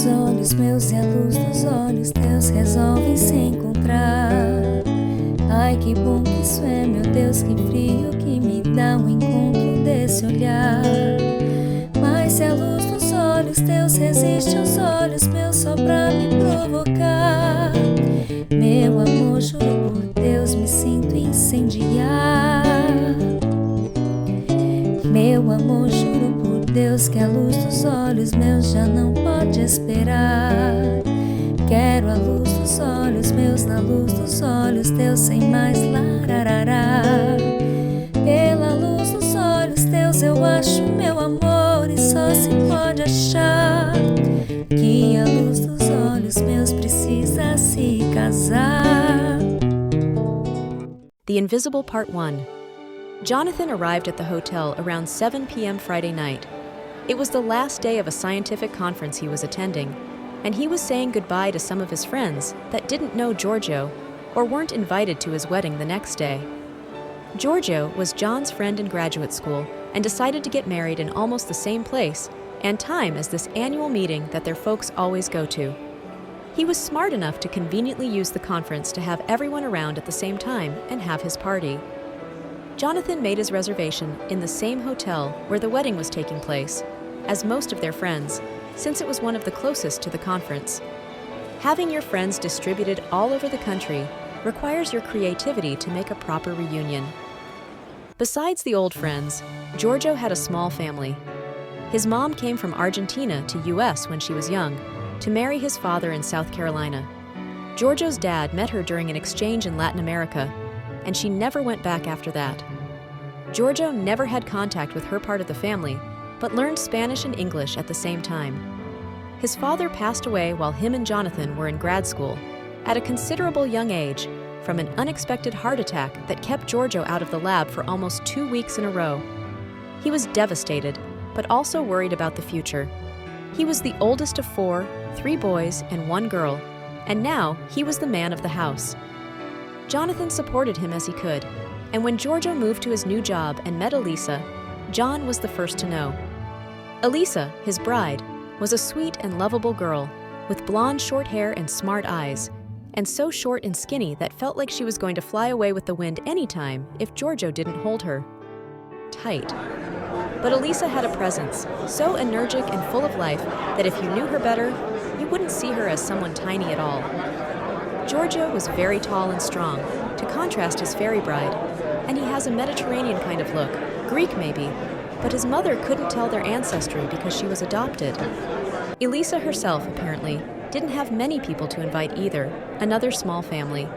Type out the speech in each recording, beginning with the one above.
dos olhos meus e a luz dos olhos teus resolvem se encontrar. Ai, que bom que isso é, meu Deus, que frio que me dá o encontro desse olhar. Mas se a luz dos olhos teus resiste aos olhos meus só pra me provocar, meu amor, juro por Deus, me sinto incendiar. Meu amor, juro por Deus que a luz dos olhos meus já não pode esperar. Quero a luz dos olhos meus na luz dos olhos teus sem mais lararará. Pela luz dos olhos teus eu acho meu amor e só se pode achar que a luz dos olhos meus precisa se casar. The Invisible Part 1. Jonathan arrived at the hotel around 7 p.m. Friday night. It was the last day of a scientific conference he was attending, and he was saying goodbye to some of his friends that didn't know Giorgio or weren't invited to his wedding the next day. Giorgio was John's friend in graduate school and decided to get married in almost the same place and time as this annual meeting that their folks always go to. He was smart enough to conveniently use the conference to have everyone around at the same time and have his party. Jonathan made his reservation in the same hotel where the wedding was taking place as most of their friends, since it was one of the closest to the conference. Having your friends distributed all over the country requires your creativity to make a proper reunion. Besides the old friends, Giorgio had a small family. His mom came from Argentina to US when she was young to marry his father in South Carolina. Giorgio's dad met her during an exchange in Latin America, and she never went back after that. Giorgio never had contact with her part of the family, but learned Spanish and English at the same time. His father passed away while him and Jonathan were in grad school, at a considerable young age, from an unexpected heart attack that kept Giorgio out of the lab for almost 2 weeks in a row. He was devastated, but also worried about the future. He was the oldest of 4, 3 boys and 1 girl, and now he was the man of the house. Jonathan supported him as he could, and when Giorgio moved to his new job and met Elisa, John was the first to know. Elisa, his bride, was a sweet and lovable girl with blonde short hair and smart eyes, and so short and skinny that felt like she was going to fly away with the wind anytime if Giorgio didn't hold her tight. But Elisa had a presence, so energetic and full of life that if you knew her better, you wouldn't see her as someone tiny at all. Giorgio was very tall and strong, to contrast his fairy bride, and he has a Mediterranean kind of look, Greek maybe, but his mother couldn't tell their ancestry because she was adopted. Elisa herself, apparently, didn't have many people to invite either, another small family.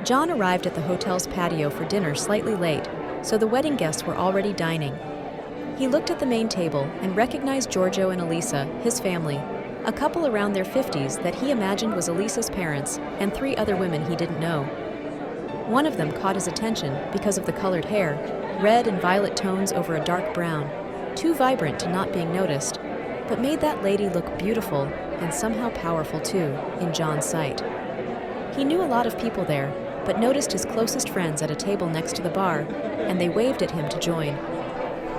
John arrived at the hotel's patio for dinner slightly late, so the wedding guests were already dining. He looked at the main table and recognized Giorgio and Elisa, his family, a couple around their 50s that he imagined was Elisa's parents, and 3 other women he didn't know. One of them caught his attention because of the colored hair, red and violet tones over a dark brown, too vibrant to not being noticed, but made that lady look beautiful and somehow powerful too, in John's sight. He knew a lot of people there, but noticed his closest friends at a table next to the bar, and they waved at him to join.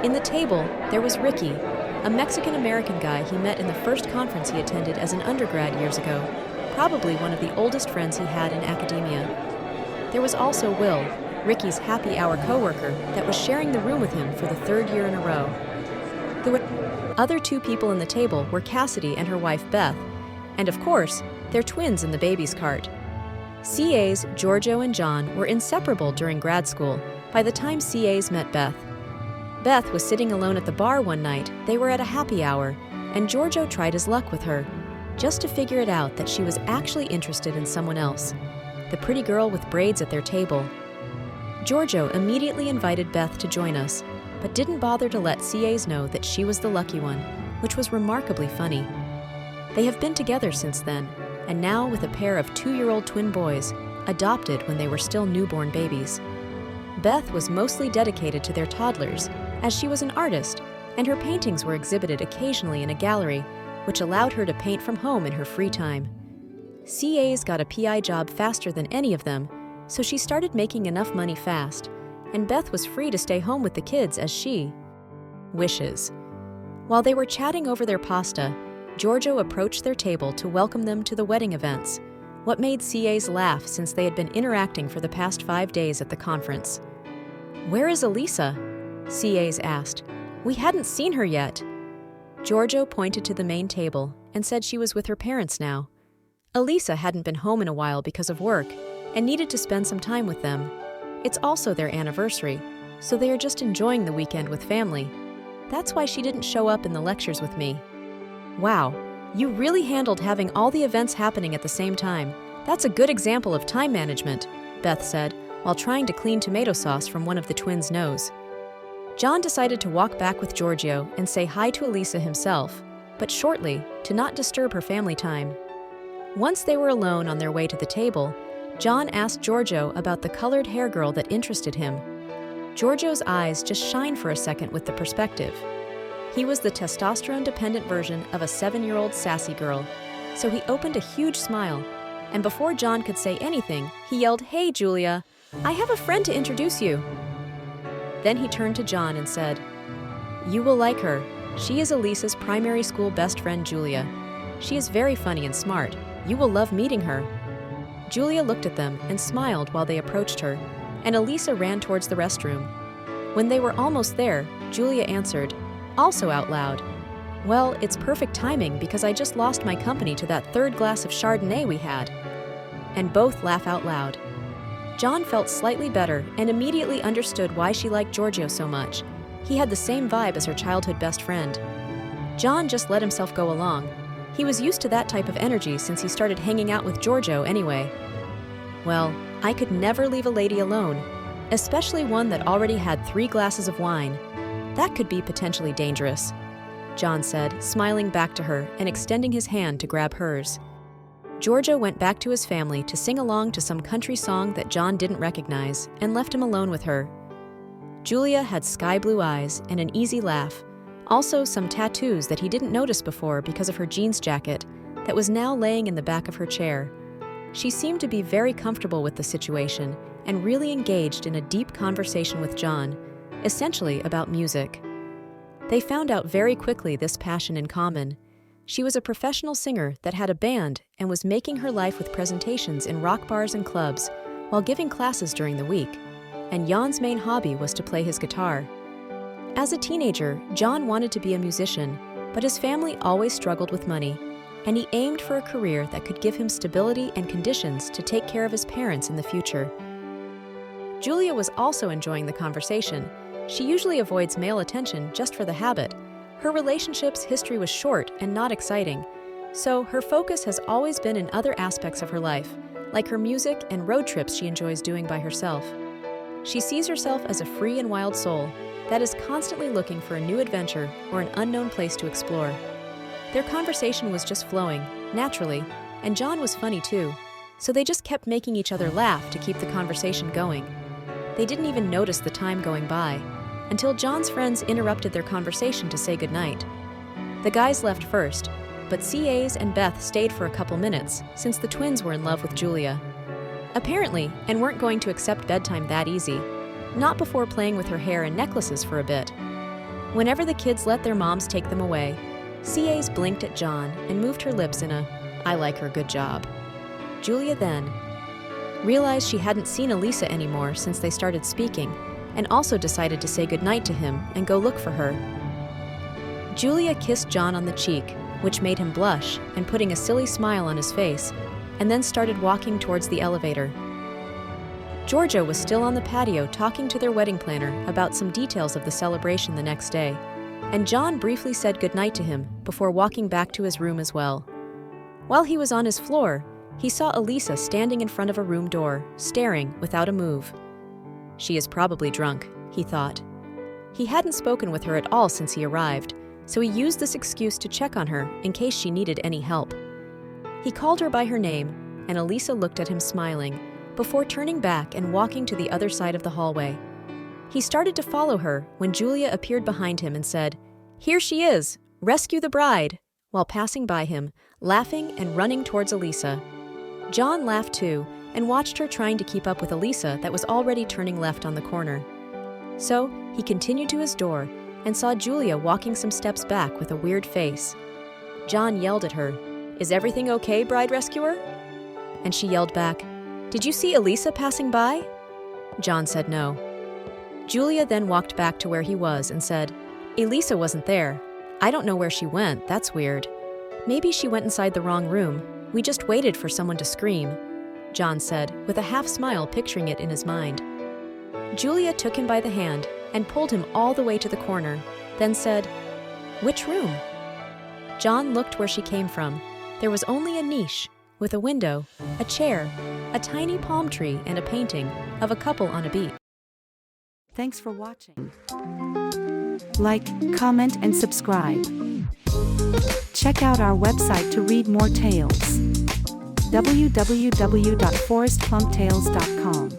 In the table, there was Ricky, a Mexican-American guy he met in the first conference he attended as an undergrad years ago, probably one of the oldest friends he had in academia. There was also Will, Ricky's happy hour coworker that was sharing the room with him for the 3rd year in a row. The other 2 people in the table were Cassidy and her wife Beth, and of course, their twins in the baby's cart. CAs Giorgio and John were inseparable during grad school by the time CAs met Beth. Beth was sitting alone at the bar one night. They were at a happy hour, and Giorgio tried his luck with her, just to figure it out that she was actually interested in someone else, the pretty girl with braids at their table. Giorgio immediately invited Beth to join us, but didn't bother to let CAs know that she was the lucky one, which was remarkably funny. They have been together since then, and now with a pair of 2-year-old twin boys, adopted when they were still newborn babies. Beth was mostly dedicated to their toddlers, as she was an artist, and her paintings were exhibited occasionally in a gallery, which allowed her to paint from home in her free time. CAs got a PI job faster than any of them, so she started making enough money fast, and Beth was free to stay home with the kids as she wishes. While they were chatting over their pasta, Giorgio approached their table to welcome them to the wedding events, what made CAs laugh since they had been interacting for the past 5 days at the conference. "Where is Elisa?" CAs asked. "We hadn't seen her yet." Giorgio pointed to the main table and said she was with her parents now. Elisa hadn't been home in a while because of work and needed to spend some time with them. It's also their anniversary, so they are just enjoying the weekend with family. That's why she didn't show up in the lectures with me. "Wow, you really handled having all the events happening at the same time. That's a good example of time management," Beth said, while trying to clean tomato sauce from one of the twins' nose. John decided to walk back with Giorgio and say hi to Elisa himself, but shortly, to not disturb her family time. Once they were alone on their way to the table, John asked Giorgio about the colored hair girl that interested him. Giorgio's eyes just shined for a second with the perspective. He was the testosterone-dependent version of a 7-year-old sassy girl, so he opened a huge smile, and before John could say anything, he yelled, "Hey, Julia, I have a friend to introduce you." Then he turned to John and said, "You will like her. She is Elisa's primary school best friend, Julia. She is very funny and smart. You will love meeting her." Julia looked at them and smiled while they approached her, and Elisa ran towards the restroom. When they were almost there, Julia answered, also out loud, "Well, it's perfect timing because I just lost my company to that 3rd glass of Chardonnay we had." And both laugh out loud. John felt slightly better and immediately understood why she liked Giorgio so much. He had the same vibe as her childhood best friend. John just let himself go along. He was used to that type of energy since he started hanging out with Giorgio anyway. "Well, I could never leave a lady alone, especially one that already had 3 glasses of wine. That could be potentially dangerous," John said, smiling back to her and extending his hand to grab hers. Giorgio went back to his family to sing along to some country song that John didn't recognize and left him alone with her. Julia had sky blue eyes and an easy laugh, also some tattoos that he didn't notice before because of her jeans jacket that was now laying in the back of her chair. She seemed to be very comfortable with the situation and really engaged in a deep conversation with John, essentially about music. They found out very quickly this passion in common. She was a professional singer that had a band and was making her life with presentations in rock bars and clubs while giving classes during the week, and Jan's main hobby was to play his guitar. As a teenager, John wanted to be a musician, but his family always struggled with money, and he aimed for a career that could give him stability and conditions to take care of his parents in the future. Julia was also enjoying the conversation. She usually avoids male attention just for the habit. Her relationship's history was short and not exciting, so her focus has always been in other aspects of her life, like her music and road trips she enjoys doing by herself. She sees herself as a free and wild soul that is constantly looking for a new adventure or an unknown place to explore. Their conversation was just flowing, naturally, and John was funny too, so they just kept making each other laugh to keep the conversation going. They didn't even notice the time going by, until John's friends interrupted their conversation to say goodnight. The guys left first, but CAs and Beth stayed for a couple minutes since the twins were in love with Julia. Apparently, and weren't going to accept bedtime that easy, not before playing with her hair and necklaces for a bit. Whenever the kids let their moms take them away, CAs blinked at John and moved her lips in a, "I like her, good job." Julia then realized she hadn't seen Elisa anymore since they started speaking, and also decided to say goodnight to him and go look for her. Julia kissed John on the cheek, which made him blush and putting a silly smile on his face, and then started walking towards the elevator. Giorgio was still on the patio talking to their wedding planner about some details of the celebration the next day, and John briefly said goodnight to him before walking back to his room as well. While he was on his floor, he saw Elisa standing in front of a room door, staring without a move. She is probably drunk, he thought. He hadn't spoken with her at all since he arrived, so he used this excuse to check on her in case she needed any help. He called her by her name, and Elisa looked at him smiling, before turning back and walking to the other side of the hallway. He started to follow her when Julia appeared behind him and said, "Here she is! Rescue the bride!" while passing by him, laughing and running towards Elisa. John laughed too, and watched her trying to keep up with Elisa that was already turning left on the corner. So, he continued to his door and saw Julia walking some steps back with a weird face. John yelled at her, "Is everything okay, bride rescuer?" And she yelled back, "Did you see Elisa passing by?" John said no. Julia then walked back to where he was and said, "Elisa wasn't there. I don't know where she went, that's weird. Maybe she went inside the wrong room. We just waited for someone to scream," John said, with a half smile picturing it in his mind. Julia took him by the hand and pulled him all the way to the corner, then said, "Which room?" John looked where she came from. There was only a niche, with a window, a chair, a tiny palm tree, and a painting of a couple on a beach. Thanks for watching. Like, comment, and subscribe. Check out our website to read more tales. www.foresttales.com